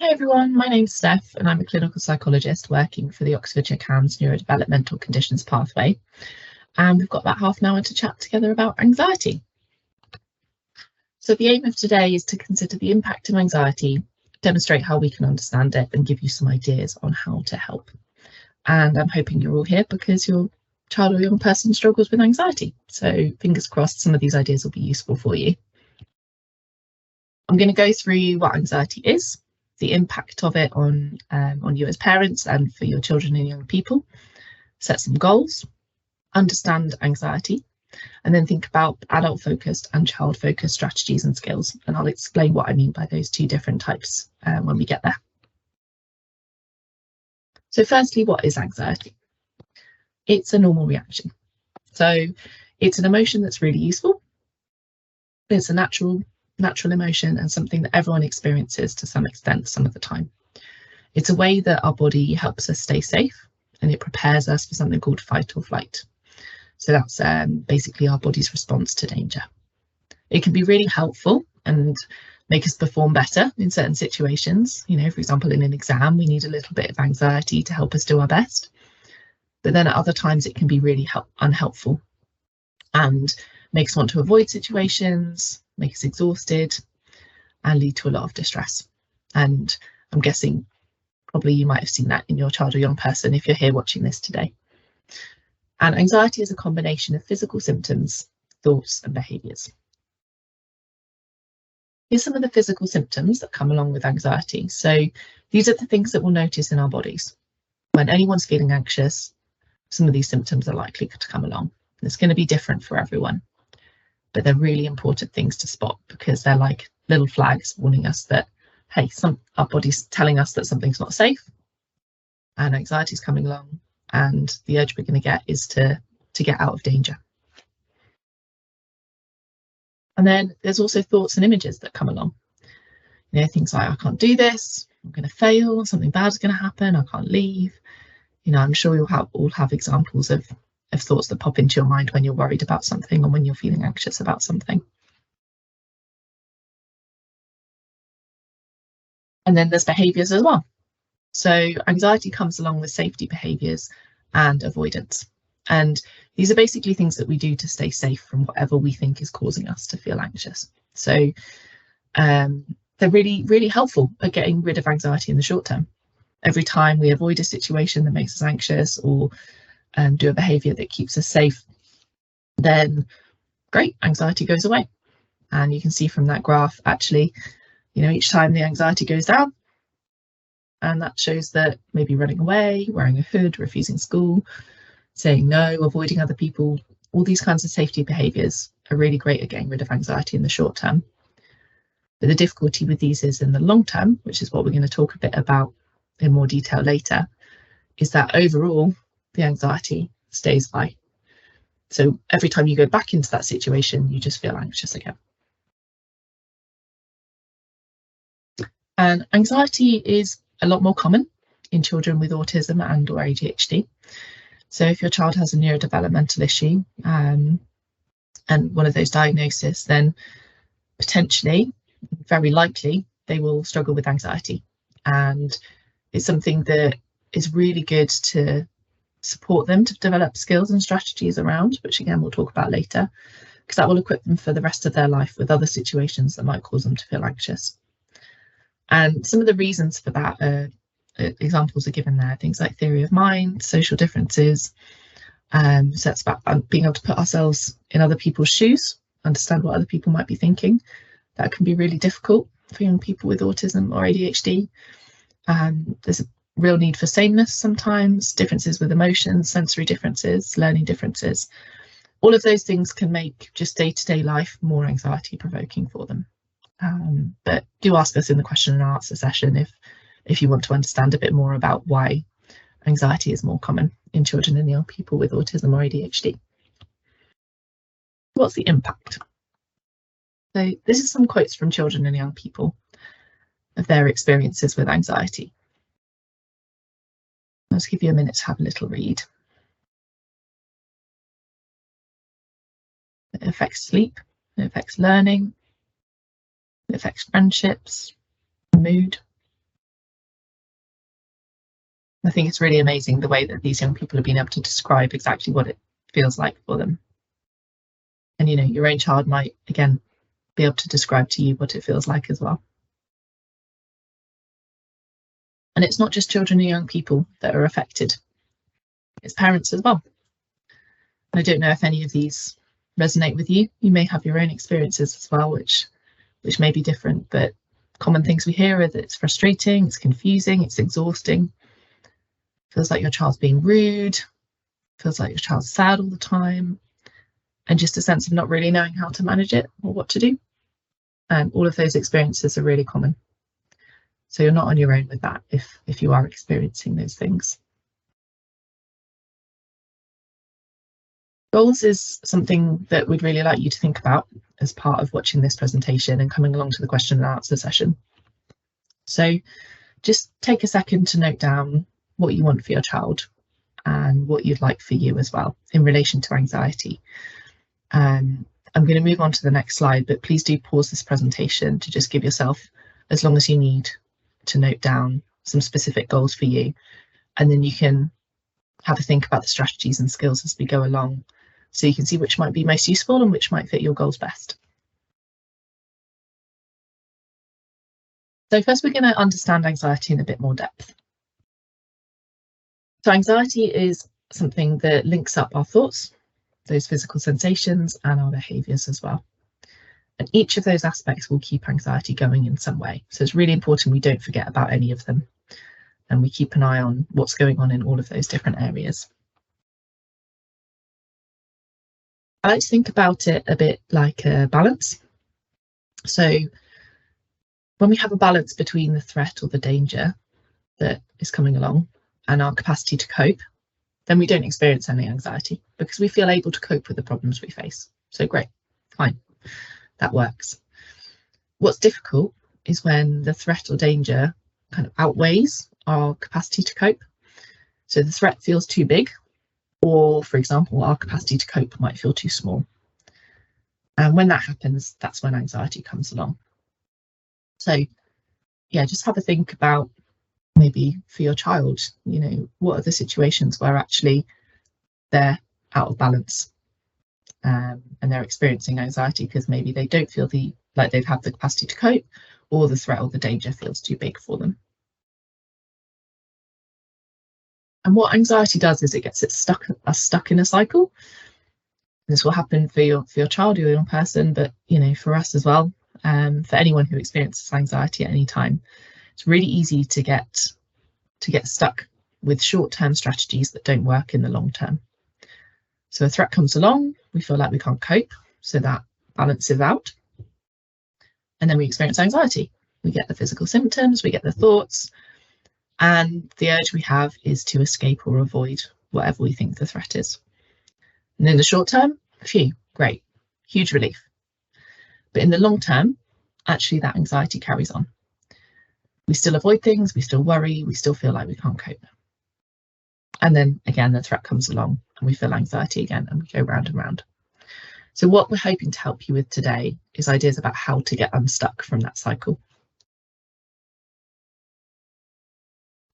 Hi everyone, my name's Steph and I'm a clinical psychologist working for the Oxfordshire CAMHS Neurodevelopmental Conditions Pathway, and we've got about half an hour to chat together about anxiety. So the aim of today is to consider the impact of anxiety, demonstrate how we can understand it and give you some ideas on how to help. And I'm hoping you're all here because your child or young person struggles with anxiety. So fingers crossed some of these ideas will be useful for you. I'm going to go through what anxiety is, the impact of it on you as parents and for your children and young people, set some goals, understand anxiety, and then think about adult-focused and child-focused strategies and skills. And I'll explain what I mean by those two different types when we get there. So firstly, what is anxiety? It's a normal reaction. So it's an emotion that's really useful. It's a natural emotion and something that everyone experiences to some extent some of the time. It's a way that our body helps us stay safe and it prepares us for something called fight or flight. So that's basically our body's response to danger. It can be really helpful and make us perform better in certain situations. You know, for example, in an exam, we need a little bit of anxiety to help us do our best. But then at other times it can be really unhelpful and make us want to avoid situations, make us exhausted, and lead to a lot of distress. And I'm guessing probably you might have seen that in your child or young person if you're here watching this today. And anxiety is a combination of physical symptoms, thoughts, and behaviours. Here's some of the physical symptoms that come along with anxiety. So these are the things that we'll notice in our bodies. When anyone's feeling anxious, some of these symptoms are likely to come along. It's going to be different for everyone, but they're really important things to spot because they're like little flags warning us that, hey, our body's telling us that something's not safe and anxiety is coming along, and the urge we're going to get is to get out of danger. And then there's also thoughts and images that come along. You know, things like, I can't do this, I'm going to fail, something bad's going to happen, I can't leave. You know, I'm sure you'll all have examples of thoughts that pop into your mind when you're worried about something or when you're feeling anxious about something. And then there's behaviours as well. So anxiety comes along with safety behaviours and avoidance. And these are basically things that we do to stay safe from whatever we think is causing us to feel anxious. So they're really, really helpful at getting rid of anxiety in the short term. Every time we avoid a situation that makes us anxious or do a behaviour that keeps us safe, then great, anxiety goes away. And you can see from that graph, actually, you know, each time the anxiety goes down, and that shows that maybe running away, wearing a hood, refusing school, saying no, avoiding other people, all these kinds of safety behaviours are really great at getting rid of anxiety in the short term. But the difficulty with these is in the long term, which is what we're going to talk a bit about in more detail later, is that overall the anxiety stays high. So every time you go back into that situation, you just feel anxious again. And anxiety is a lot more common in children with autism and or ADHD. So if your child has a neurodevelopmental issue and one of those diagnoses, then potentially, very likely, they will struggle with anxiety. And it's something that is really good to support them to develop skills and strategies around, which again we'll talk about later, because that will equip them for the rest of their life with other situations that might cause them to feel anxious. And some of the reasons for that examples are given there, things like theory of mind, social differences. So that's about being able to put ourselves in other people's shoes, understand what other people might be thinking. That can be really difficult for young people with autism or ADHD. There's a real need for sameness sometimes, differences with emotions, sensory differences, learning differences. All of those things can make just day-to-day life more anxiety provoking for them. But do ask us in the question and answer session if you want to understand a bit more about why anxiety is more common in children and young people with autism or ADHD. What's the impact? So this is some quotes from children and young people of their experiences with anxiety. Let's give you a minute to have a little read. It affects sleep, it affects learning, it affects friendships, mood, I think it's really amazing the way that these young people have been able to describe exactly what it feels like for them. And, you know, your own child might, again, be able to describe to you what it feels like as well. And it's not just children and young people that are affected, it's parents as well. I don't know if any of these resonate with you. You may have your own experiences as well, which may be different, but common things we hear are that it's frustrating, it's confusing, it's exhausting. Feels like your child's being rude, feels like your child's sad all the time, and just a sense of not really knowing how to manage it or what to do. All of those experiences are really common. So you're not on your own with that if you are experiencing those things. Goals is something that we'd really like you to think about as part of watching this presentation and coming along to the question and answer session. So just take a second to note down what you want for your child and what you'd like for you as well in relation to anxiety. I'm going to move on to the next slide, but please do pause this presentation to just give yourself as long as you need to note down some specific goals for you, and then you can have a think about the strategies and skills as we go along, so you can see which might be most useful and which might fit your goals best. So first, we're going to understand anxiety in a bit more depth. So anxiety is something that links up our thoughts, those physical sensations, and our behaviours as well. And each of those aspects will keep anxiety going in some way. So it's really important we don't forget about any of them, and we keep an eye on what's going on in all of those different areas. I like to think about it a bit like a balance. So when we have a balance between the threat or the danger that is coming along and our capacity to cope, then we don't experience any anxiety because we feel able to cope with the problems we face. So great, fine, that works. What's difficult is when the threat or danger kind of outweighs our capacity to cope. So the threat feels too big, or for example, our capacity to cope might feel too small. And when that happens, that's when anxiety comes along. So yeah, just have a think about maybe for your child, you know, what are the situations where actually they're out of balance and they're experiencing anxiety because maybe they don't feel like they've had the capacity to cope, or the threat or the danger feels too big for them. And what anxiety does is it gets us stuck in a cycle. This will happen for your child or your young person, but you know, for us as well, for anyone who experiences anxiety at any time, it's really easy to get stuck with short-term strategies that don't work in the long term. So a threat comes along, we feel like we can't cope, so that balances out, and then we experience anxiety. We get the physical symptoms, we get the thoughts, and the urge we have is to escape or avoid whatever we think the threat is. And in the short term, phew, great, huge relief. But in the long term, actually that anxiety carries on. We still avoid things, we still worry, we still feel like we can't cope. And then again, the threat comes along and we feel anxiety again, and we go round and round. So what we're hoping to help you with today is ideas about how to get unstuck from that cycle.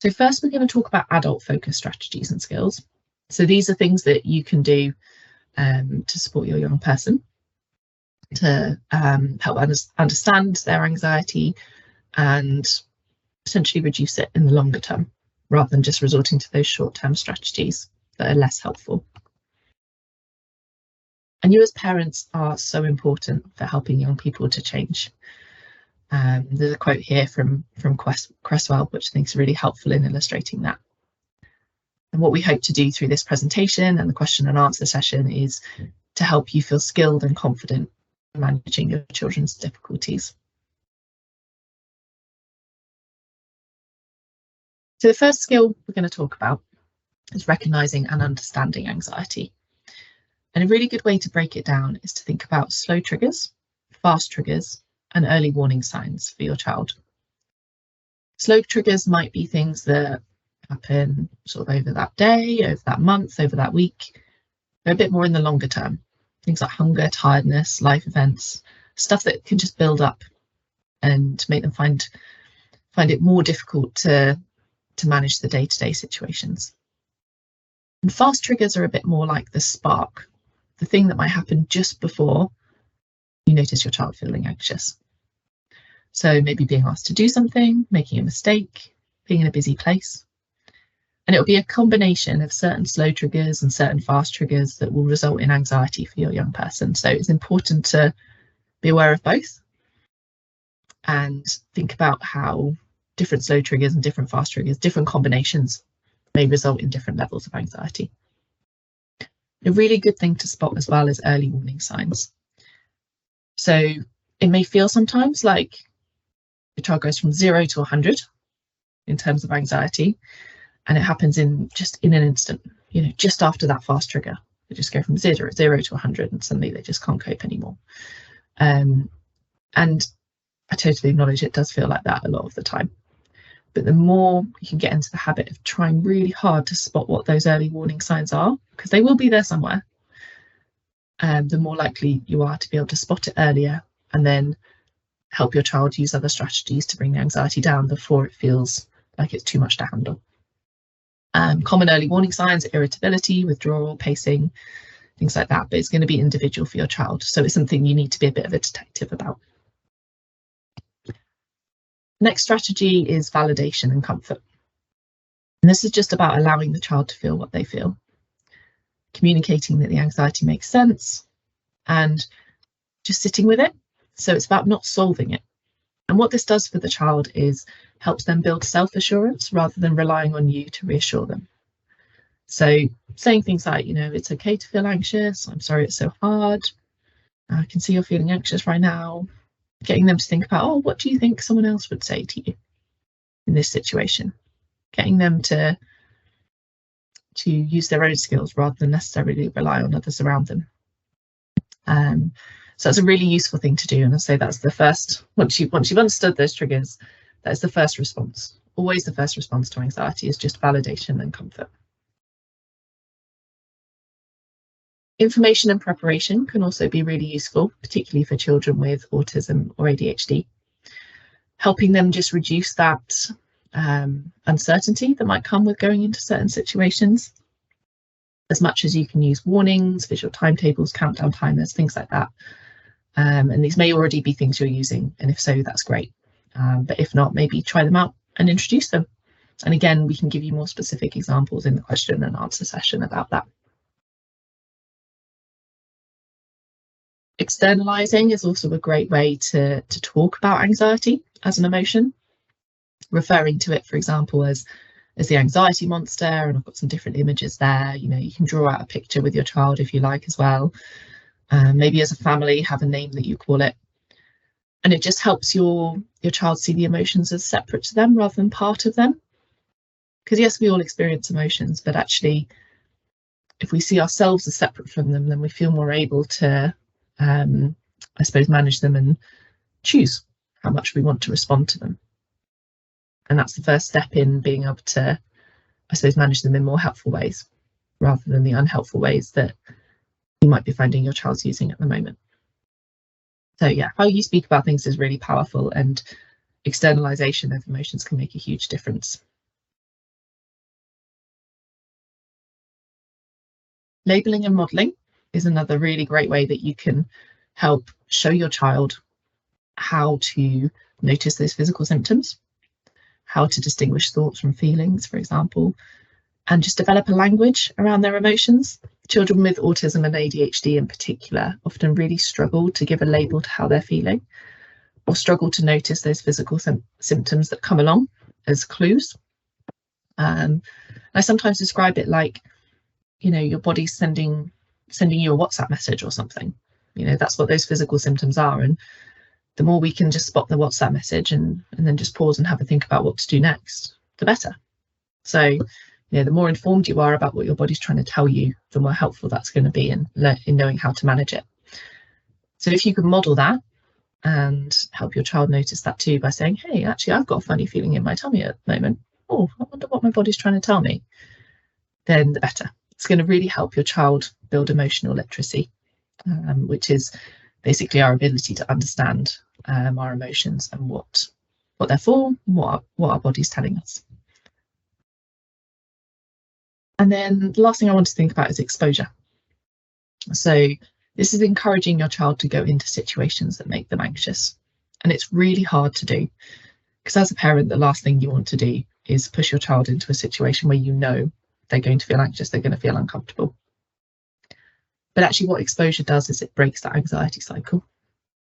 So first, we're going to talk about adult focus strategies and skills. So these are things that you can do to support your young person, to help understand their anxiety and potentially reduce it in the longer term, rather than just resorting to those short-term strategies that are less helpful. And you as parents are so important for helping young people to change. There's a quote here from Cresswell, which I think is really helpful in illustrating that. And what we hope to do through this presentation and the question and answer session is to help you feel skilled and confident in managing your children's difficulties. So the first skill we're going to talk about is recognising and understanding anxiety. And a really good way to break it down is to think about slow triggers, fast triggers, and early warning signs for your child. Slow triggers might be things that happen sort of over that day, over that month, over that week. They're a bit more in the longer term. Things like hunger, tiredness, life events, stuff that can just build up and make them find it more difficult to to manage the day-to-day situations. And fast triggers are a bit more like the spark, the thing that might happen just before you notice your child feeling anxious. So maybe being asked to do something, making a mistake, being in a busy place. And it'll be a combination of certain slow triggers and certain fast triggers that will result in anxiety for your young person. So it's important to be aware of both and think about how different slow triggers and different fast triggers, different combinations, may result in different levels of anxiety. A really good thing to spot as well is early warning signs. So it may feel sometimes like your child goes from 0 to 100 in terms of anxiety, and it happens in an instant, just after that fast trigger. They just go from 0 to 100 and suddenly they just can't cope anymore. And I totally acknowledge it does feel like that a lot of the time. But the more you can get into the habit of trying really hard to spot what those early warning signs are, because they will be there somewhere, the more likely you are to be able to spot it earlier and then help your child use other strategies to bring the anxiety down before it feels like it's too much to handle. Common early warning signs are irritability, withdrawal, pacing, things like that, but it's going to be individual for your child. So it's something you need to be a bit of a detective about. Next strategy is validation and comfort. And this is just about allowing the child to feel what they feel, communicating that the anxiety makes sense and just sitting with it. So it's about not solving it. And what this does for the child is helps them build self-assurance rather than relying on you to reassure them. So saying things like, it's okay to feel anxious. I'm sorry it's so hard. I can see you're feeling anxious right now. Getting them to think about, what do you think someone else would say to you in this situation? Getting them to use their own skills rather than necessarily rely on others around them. So that's a really useful thing to do. And I say that's the first, once you've understood those triggers, that's the first response. Always the first response to anxiety is just validation and comfort. Information and preparation can also be really useful, particularly for children with autism or ADHD, helping them just reduce that uncertainty that might come with going into certain situations. As much as you can use warnings, visual timetables, countdown timers, things like that. And these may already be things you're using, and if so, that's great. But if not, maybe try them out and introduce them. And again, we can give you more specific examples in the question and answer session about that. Externalizing is also a great way to talk about anxiety as an emotion, referring to it, for example, as the anxiety monster, and I've got some different images there. You can draw out a picture with your child if you like as well. Maybe as a family, have a name that you call it. And it just helps your child see the emotions as separate to them rather than part of them. Because yes, we all experience emotions, but actually, if we see ourselves as separate from them, then we feel more able to, I suppose, manage them and choose how much we want to respond to them. And that's the first step in being able to, I suppose, manage them in more helpful ways rather than the unhelpful ways that you might be finding your child's using at the moment. So yeah, how you speak about things is really powerful, and externalization of emotions can make a huge difference. Labeling and modeling is another really great way that you can help show your child how to notice those physical symptoms, how to distinguish thoughts from feelings, for example, and just develop a language around their emotions. Children with autism and ADHD in particular often really struggle to give a label to how they're feeling, or struggle to notice those physical symptoms that come along as clues. I sometimes describe it like, your body's sending you a WhatsApp message or something. That's what those physical symptoms are. And the more we can just spot the WhatsApp message and then just pause and have a think about what to do next, the better. So, the more informed you are about what your body's trying to tell you, the more helpful that's going to be in knowing how to manage it. So if you can model that and help your child notice that too by saying, hey, actually, I've got a funny feeling in my tummy at the moment. Oh, I wonder what my body's trying to tell me. Then the better. It's going to really help your child build emotional literacy, which is basically our ability to understand our emotions and what they're for, what our body's telling us. And then the last thing I want to think about is exposure. So this is encouraging your child to go into situations that make them anxious. And it's really hard to do, because as a parent, the last thing you want to do is push your child into a situation where you know they're going to feel anxious, they're going to feel uncomfortable. But actually what exposure does is it breaks that anxiety cycle.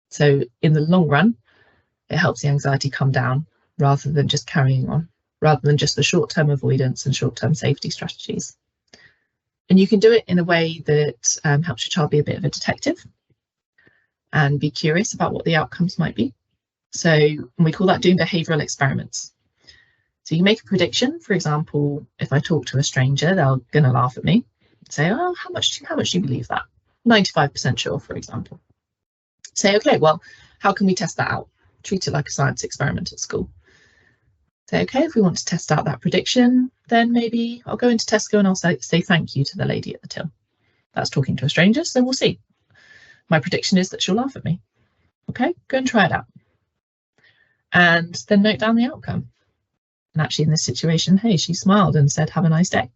So in the long run, it helps the anxiety come down rather than just carrying on, rather than just the short-term avoidance and short-term safety strategies. And you can do it in a way that helps your child be a bit of a detective and be curious about what the outcomes might be. So we call that doing behavioural experiments. So you make a prediction. For example, if I talk to a stranger, they're going to laugh at me. Say, oh, how much do you believe that? 95% sure, for example. Say, okay, well, how can we test that out? Treat it like a science experiment at school. Say, okay, if we want to test out that prediction, then maybe I'll go into Tesco and I'll say thank you to the lady at the till. That's talking to a stranger, so we'll see. My prediction is that she'll laugh at me. Okay, go and try it out. And then note down the outcome. And actually in this situation, hey, she smiled and said, have a nice day.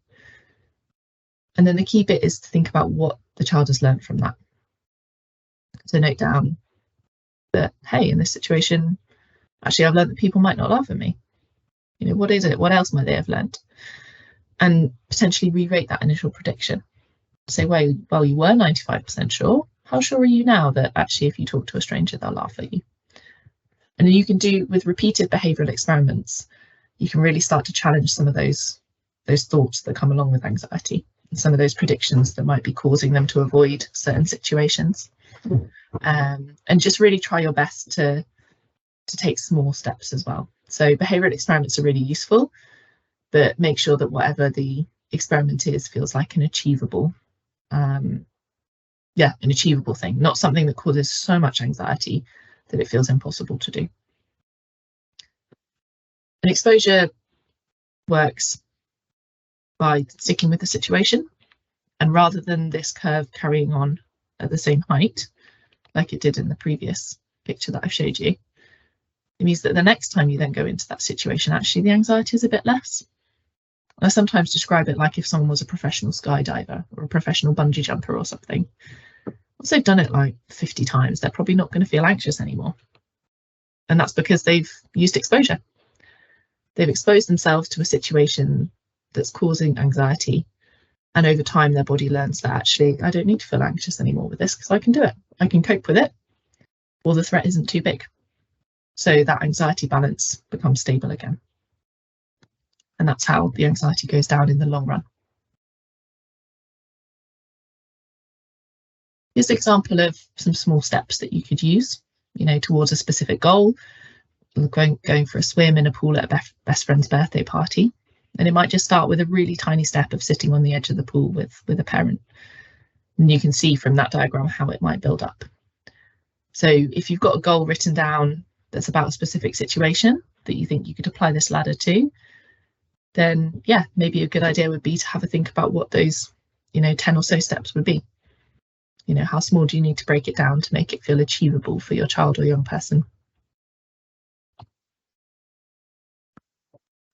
And then the key bit is to think about what the child has learned from that. So note down that, hey, in this situation, actually I've learned that people might not laugh at me. You know, what is it? What else might they have learned? And potentially re-rate that initial prediction. Say, well, you were 95% sure. How sure are you now that actually if you talk to a stranger, they'll laugh at you? And then you can do, with repeated behavioural experiments, you can really start to challenge some of those thoughts that come along with anxiety, and some of those predictions that might be causing them to avoid certain situations. And just really try your best to take small steps as well. So behavioural experiments are really useful, but make sure that whatever the experiment is feels like an achievable, an achievable thing, not something that causes so much anxiety that it feels impossible to do. And exposure works by sticking with the situation, and rather than this curve carrying on at the same height, like it did in the previous picture that I've showed you, it means that the next time you then go into that situation, actually the anxiety is a bit less. I sometimes describe it like if someone was a professional skydiver or a professional bungee jumper or something. Once they've done it like 50 times, they're probably not going to feel anxious anymore. And that's because they've used exposure. They've exposed themselves to a situation that's causing anxiety. And over time, their body learns that actually, I don't need to feel anxious anymore with this because I can do it. I can cope with it, or the threat isn't too big. So that anxiety balance becomes stable again. And that's how the anxiety goes down in the long run. Here's an example of some small steps that you could use, towards a specific goal. Going for a swim in a pool at a best friend's birthday party. And it might just start with a really tiny step of sitting on the edge of the pool with a parent. And you can see from that diagram how it might build up. So if you've got a goal written down that's about a specific situation that you think you could apply this ladder to, then yeah, maybe a good idea would be to have a think about what those 10 or so steps would be. How small do you need to break it down to make it feel achievable for your child or young person?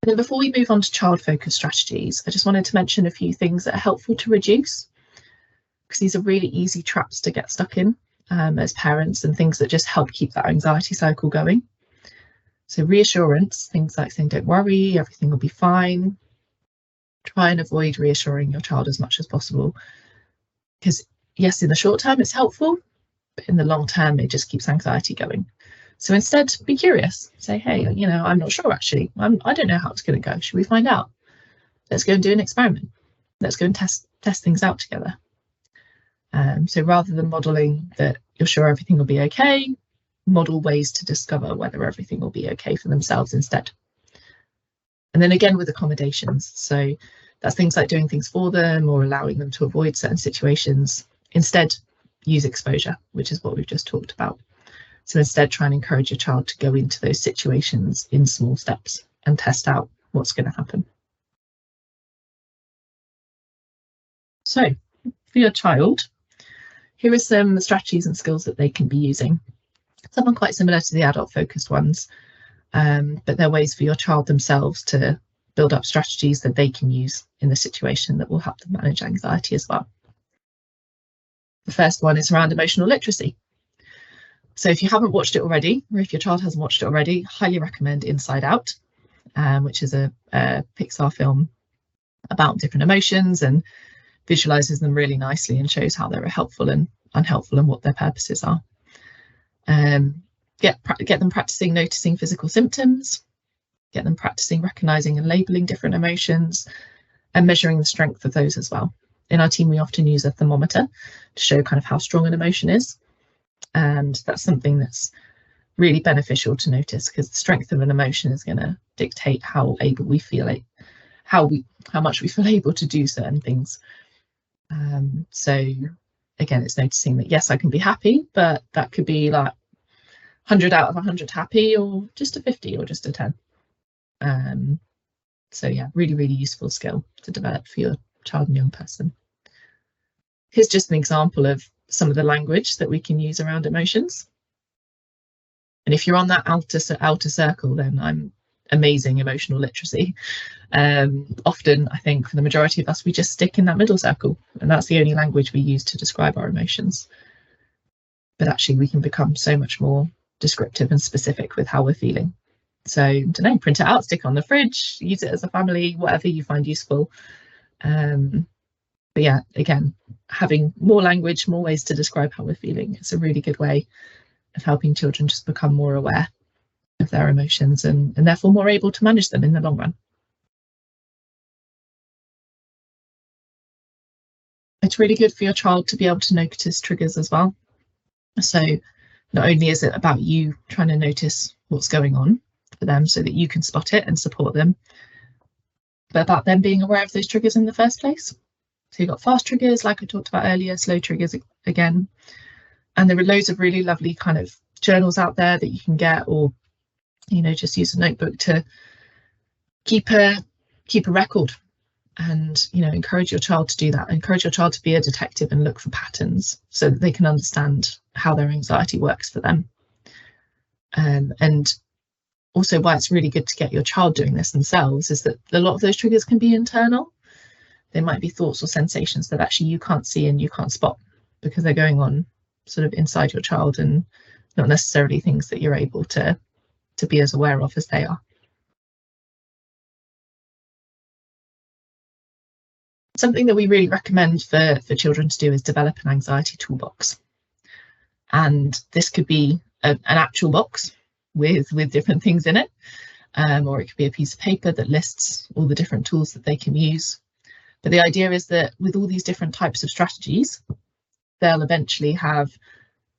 And then before we move on to child-focused strategies, I just wanted to mention a few things that are helpful to reduce, because these are really easy traps to get stuck in as parents, and things that just help keep that anxiety cycle going. So reassurance, things like saying, don't worry, everything will be fine. Try and avoid reassuring your child as much as possible, because yes, in the short term it's helpful, but in the long term it just keeps anxiety going. So instead, be curious. Say, hey, I'm not sure actually. I don't know how it's going to go. Should we find out? Let's go and do an experiment. Let's go and test things out together. So rather than modelling that you're sure everything will be okay, model ways to discover whether everything will be okay for themselves instead. And then again with accommodations. So that's things like doing things for them or allowing them to avoid certain situations. Instead, use exposure, which is what we've just talked about. So instead, try and encourage your child to go into those situations in small steps and test out what's going to happen. So for your child, here are some strategies and skills that they can be using. Some are quite similar to the adult focused ones, but they're ways for your child themselves to build up strategies that they can use in the situation that will help them manage anxiety as well. The first one is around emotional literacy. So if you haven't watched it already, or if your child hasn't watched it already, highly recommend Inside Out, which is a Pixar film about different emotions and visualizes them really nicely and shows how they're helpful and unhelpful and what their purposes are. Get them practicing noticing physical symptoms, get them practicing recognizing and labeling different emotions and measuring the strength of those as well. In our team, we often use a thermometer to show kind of how strong an emotion is. And that's something that's really beneficial to notice, because the strength of an emotion is going to dictate how able we feel it, how much we feel able to do certain things. So again, it's noticing that, yes, I can be happy, but that could be like 100 out of 100 happy, or just a 50 or just a 10. So yeah, really, really useful skill to develop for your child and young person. Here's just an example of some of the language that we can use around emotions. And if you're on that outer circle, then I'm amazing emotional literacy. Often, I think for the majority of us, we just stick in that middle circle, and that's the only language we use to describe our emotions. But actually, we can become so much more descriptive and specific with how we're feeling. So, I don't know, print it out, stick it on the fridge, use it as a family, whatever you find useful. But yeah, again, having more language, more ways to describe how we're feeling, it's a really good way of helping children just become more aware of their emotions and therefore more able to manage them in the long run. It's really good for your child to be able to notice triggers as well. So not only is it about you trying to notice what's going on for them so that you can spot it and support them, but about them being aware of those triggers in the first place. So you've got fast triggers, like I talked about earlier, slow triggers again. And there are loads of really lovely kind of journals out there that you can get, or, you know, just use a notebook to keep a record and, you know, encourage your child to do that. Encourage your child to be a detective and look for patterns so that they can understand how their anxiety works for them. And also why it's really good to get your child doing this themselves is that a lot of those triggers can be internal. They might be thoughts or sensations that actually you can't see and you can't spot because they're going on sort of inside your child and not necessarily things that you're able to be as aware of as they are. Something that we really recommend for children to do is develop an anxiety toolbox. And this could be an actual box with different things in it, or it could be a piece of paper that lists all the different tools that they can use. But the idea is that with all these different types of strategies, they'll eventually have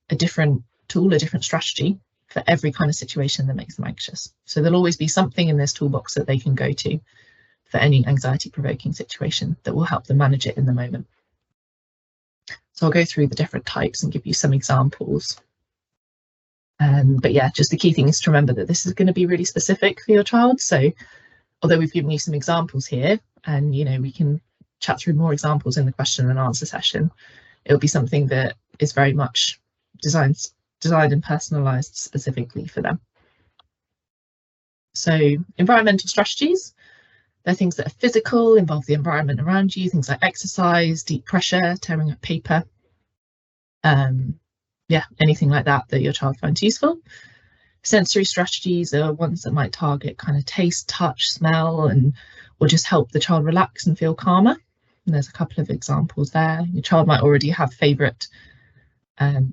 a different tool, a different strategy for every kind of situation that makes them anxious. So there'll always be something in this toolbox that they can go to for any anxiety-provoking situation that will help them manage it in the moment. So I'll go through the different types and give you some examples. But yeah, just the key thing is to remember that this is going to be really specific for your child. So although we've given you some examples here, and you know, we can chat through more examples in the question and answer session, it'll be something that is very much designed and personalized specifically for them. So environmental strategies, they're things that are physical, involve the environment around you, things like exercise, deep pressure, tearing up paper. Yeah, anything like that your child finds useful. Sensory strategies are ones that might target kind of taste, touch, smell, or just help the child relax and feel calmer. And there's a couple of examples there. Your child might already have favourite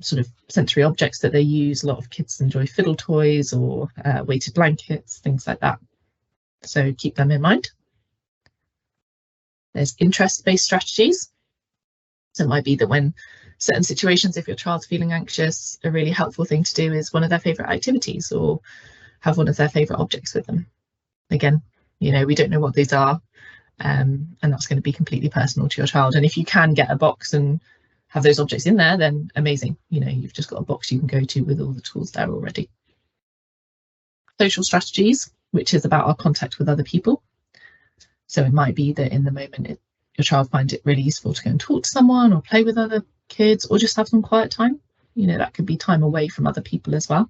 sort of sensory objects that they use. A lot of kids enjoy fiddle toys or weighted blankets, things like that. So keep them in mind. There's interest-based strategies. So it might be that when certain situations, if your child's feeling anxious, a really helpful thing to do is one of their favourite activities or have one of their favourite objects with them. Again, you know, we don't know what these are, and that's going to be completely personal to your child. And if you can get a box and have those objects in there, then amazing. You know, you've just got a box you can go to with all the tools there already. Social strategies, which is about our contact with other people. So it might be that in the moment your child finds it really useful to go and talk to someone or play with other kids or just have some quiet time. You know, that could be time away from other people as well.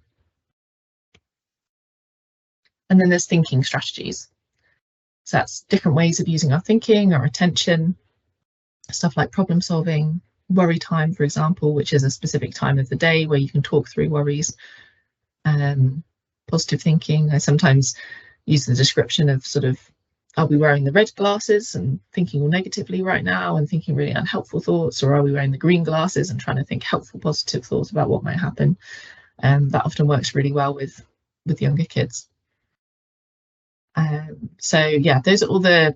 And then there's thinking strategies. So that's different ways of using our thinking, our attention, stuff like problem solving, worry time, for example, which is a specific time of the day where you can talk through worries. Positive thinking, I sometimes use the description of sort of, are we wearing the red glasses and thinking all negatively right now and thinking really unhelpful thoughts, or are we wearing the green glasses and trying to think helpful, positive thoughts about what might happen? That often works really well with younger kids. So yeah, those are all the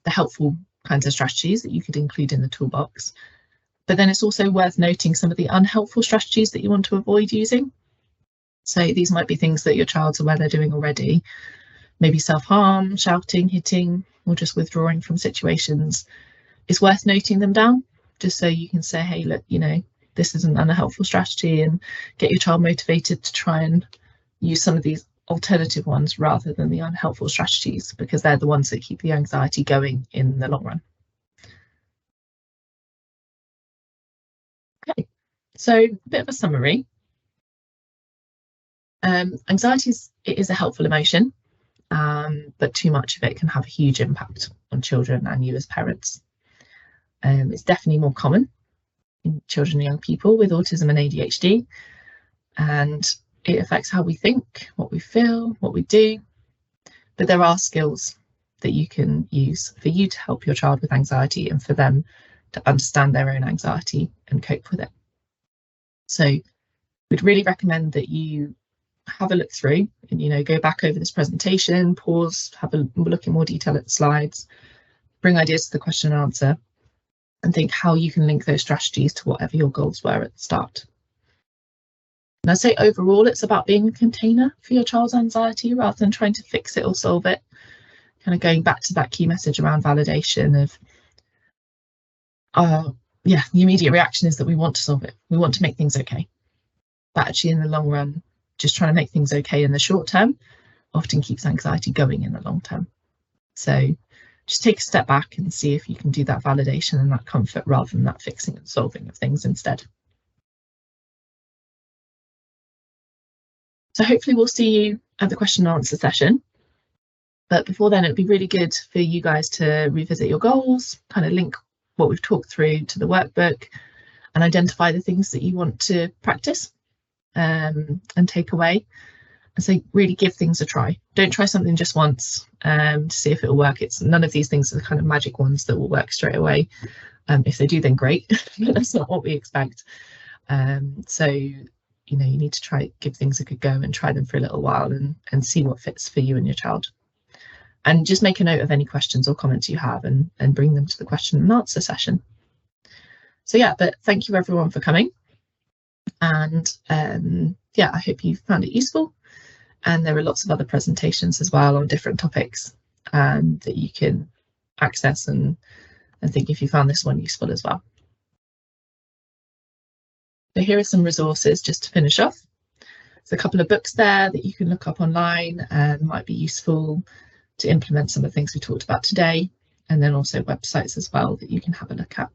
helpful kinds of strategies that you could include in the toolbox. But then it's also worth noting some of the unhelpful strategies that you want to avoid using. So these might be things that your child's aware they're doing already, maybe self-harm, shouting, hitting, or just withdrawing from situations. It's worth noting them down just so you can say, hey, look, you know, this is an unhelpful strategy, and get your child motivated to try and use some of these alternative ones rather than the unhelpful strategies, because they're the ones that keep the anxiety going in the long run. Okay, so a bit of a summary. Anxiety is a helpful emotion, but too much of it can have a huge impact on children and you as parents. It's definitely more common in children and young people with autism and ADHD, and it affects how we think, what we feel, what we do. But there are skills that you can use for you to help your child with anxiety and for them to understand their own anxiety and cope with it. So we'd really recommend that you have a look through and, you know, go back over this presentation, pause, have a look in more detail at the slides, bring ideas to the question and answer, and think how you can link those strategies to whatever your goals were at the start. And I'd say overall, it's about being a container for your child's anxiety rather than trying to fix it or solve it. Kind of going back to that key message around validation of, yeah, the immediate reaction is that we want to solve it. We want to make things okay. But actually in the long run, just trying to make things okay in the short term often keeps anxiety going in the long term. So just take a step back and see if you can do that validation and that comfort rather than that fixing and solving of things instead. So hopefully we'll see you at the question and answer session. But before then, it'd be really good for you guys to revisit your goals, kind of link what we've talked through to the workbook and identify the things that you want to practice and take away. And so really give things a try. Don't try something just once to see if it'll work. It's none of these things are the kind of magic ones that will work straight away. If they do, then great, but that's not what we expect. So, you know, you need to give things a good go and try them for a little while and see what fits for you and your child. And just make a note of any questions or comments you have and bring them to the question and answer session. So yeah, but thank you everyone for coming. And yeah, I hope you found it useful. And there are lots of other presentations as well on different topics that you can access and think if you found this one useful as well. So here are some resources just to finish off. There's a couple of books there that you can look up online and might be useful to implement some of the things we talked about today, and then also websites as well that you can have a look at.